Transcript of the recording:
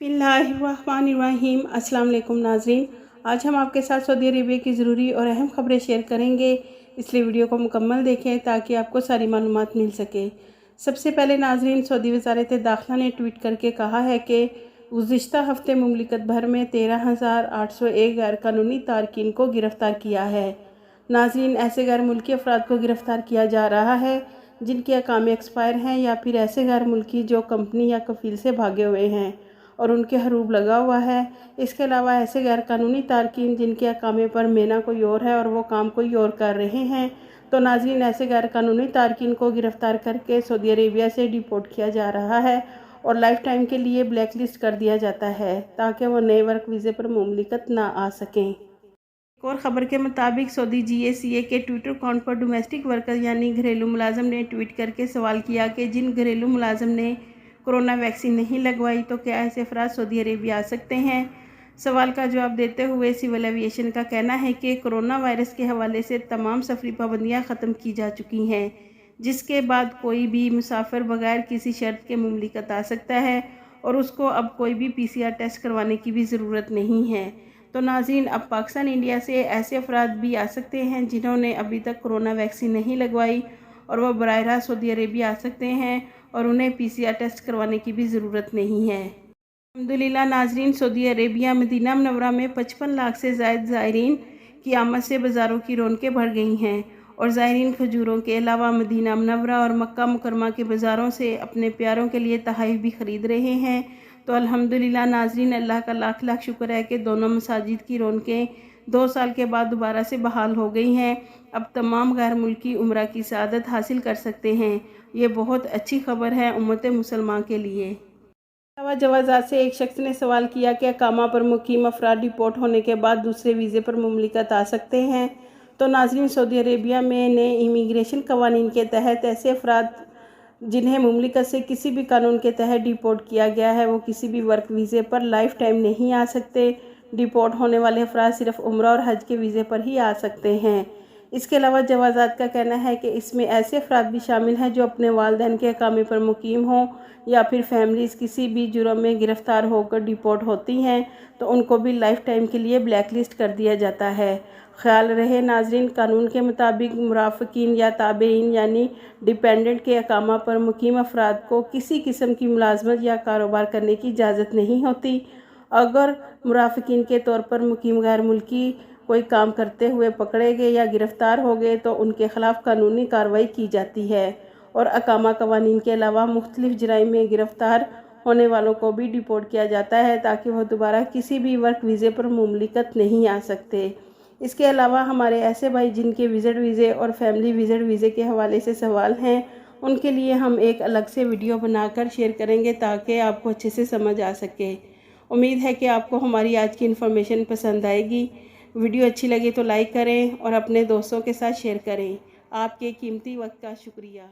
बिस्मिल्लाहिर्रहमानिर्रहीम। अस्सलाम वालेकुम नाज़रीन, आज हम आपके साथ सऊदी अरेबिया की ज़रूरी और अहम खबरें शेयर करेंगे, इसलिए वीडियो को मुकम्मल देखें ताकि आपको सारी मालूमात मिल सके। सबसे पहले नाज़रीन, सऊदी वज़ारत दाखिला ने ट्वीट करके कहा है कि गुज़िश्ता हफ़्ते मुमलिकत भर में 13,801 गैर कानूनी तारकीन को गिरफ़्तार किया है। नाज़रीन, ऐसे गैर मुल्की अफराद को गिरफ़्तार किया जा रहा है जिनके अकामे एक्सपायर हैं या फिर ऐसे गैर मुल्की जो कंपनी या कफ़ील से भागे हुए हैं और उनके हरूब लगा हुआ है। इसके अलावा ऐसे गैर कानूनी तारकीन जिनके अकामे पर मेना कोई और है और वो काम कोई और कर रहे हैं, तो नाज़रीन ऐसे गैर कानूनी तारकीन को गिरफ़्तार करके सऊदी अरेबिया से डिपोर्ट किया जा रहा है और लाइफ टाइम के लिए ब्लैक लिस्ट कर दिया जाता है ताकि वो नए वर्क वीज़े पर मुमलिकत ना आ सकें। एक और ख़बर के मुताबिक सऊदी GACA के ट्विटर अकाउंट पर डोमेस्टिक वर्कर यानी घरेलू मुलाजम ने ट्वीट करके सवाल किया कि जिन घरेलू मुलाजम ने कोरोना वैक्सीन नहीं लगवाई तो क्या ऐसे अफराद सऊदी अरेबिया आ सकते हैं। सवाल का जवाब देते हुए सिविल एविएशन का कहना है कि कोरोना वायरस के हवाले से तमाम सफरी पाबंदियां ख़त्म की जा चुकी हैं, जिसके बाद कोई भी मुसाफिर बगैर किसी शर्त के मुमलिकत आ सकता है और उसको अब कोई भी PCR टेस्ट करवाने की भी ज़रूरत नहीं है। तो नाज़रीन, अब पाकिस्तान इंडिया से ऐसे अफराद भी आ सकते हैं जिन्होंने अभी तक कोरोना वैक्सीन नहीं लगवाई और वह बराह रास्त सऊदी अरेबिया आ सकते हैं और उन्हें PCR टेस्ट करवाने की भी ज़रूरत नहीं है। अल्हम्दुलिल्लाह नाज़रीन, सऊदी अरेबिया मदीना मुनव्वरा में 55 लाख से ज़ायद ज़ायरीन की आमद से बाज़ारों की रौनकें बढ़ गई हैं और ज़ायरीन खजूरों के अलावा मदीना मुनव्वरा और मक्का मुकरमा के बाज़ारों से अपने प्यारों के लिए तोहफ़े भी ख़रीद रहे हैं। तो अल्हम्दुलिल्लाह नाज़रीन, अल्लाह का लाख लाख शुक्र है कि दोनों मसाजिद की रौनकें 2 साल के बाद दोबारा से बहाल हो गई हैं। अब तमाम गैर मुल्की उम्रा की सआदत हासिल कर सकते हैं। ये बहुत अच्छी खबर है उम्मत मुसलमान के लिए। जवाज़ात से एक शख्स ने सवाल किया कि अकामा पर मुकीम अफराद डिपोर्ट होने के बाद दूसरे वीज़े पर मुमलिकत आ सकते हैं। तो नाज़रीन, सऊदी अरेबिया में नए इमिग्रेशन कवानीन के तहत ऐसे अफराद जिन्हें मुमलिकत से किसी भी कानून के तहत डिपोर्ट किया गया है वो किसी भी वर्क वीज़े पर लाइफ टाइम नहीं आ सकते। डिपोर्ट होने वाले अफराद सिर्फ उम्रा और हज के वीज़े पर ही आ सकते हैं। इसके अलावा जवाज़ात का कहना है कि इसमें ऐसे अफराद भी शामिल हैं जो अपने वालिदैन के अकामे पर मुकीम हों या फिर फैमिलीज़ किसी भी जुर्म में गिरफ़्तार होकर डिपोर्ट होती हैं तो उनको भी लाइफ टाइम के लिए ब्लैक लिस्ट कर दिया जाता है। ख्याल रहे नाज़रीन, कानून के मुताबिक मुराफ़िकीन या ताबेईन यानी डिपेंडेंट के अकामा पर मुकीम अफराद को किसी किस्म की मुलाजमत या कारोबार करने की इजाज़त नहीं होती। अगर मुराफ़िकीन के तौर पर मुकीम गैर मुल्की कोई काम करते हुए पकड़े गए या गिरफ़्तार हो गए तो उनके ख़िलाफ़ कानूनी कार्रवाई की जाती है और अकामा कवानीन के अलावा मुख्तलिफ़ जराइम में गिरफ़्तार होने वालों को भी डिपोर्ट किया जाता है ताकि वह दोबारा किसी भी वर्क वीज़े पर मुमलिकत नहीं आ सकते। इसके अलावा हमारे ऐसे भाई जिनके विज़िट वीज़े और फैमिली विज़िट वीज़े के हवाले से सवाल हैं, उनके लिए हम एक अलग से वीडियो बनाकर शेयर करेंगे ताकि आपको अच्छे से समझ आ सके। उम्मीद है कि आपको हमारी आज की इन्फॉर्मेशन पसंद आएगी। वीडियो अच्छी लगे तो लाइक करें और अपने दोस्तों के साथ शेयर करें। आपके कीमती वक्त का शुक्रिया।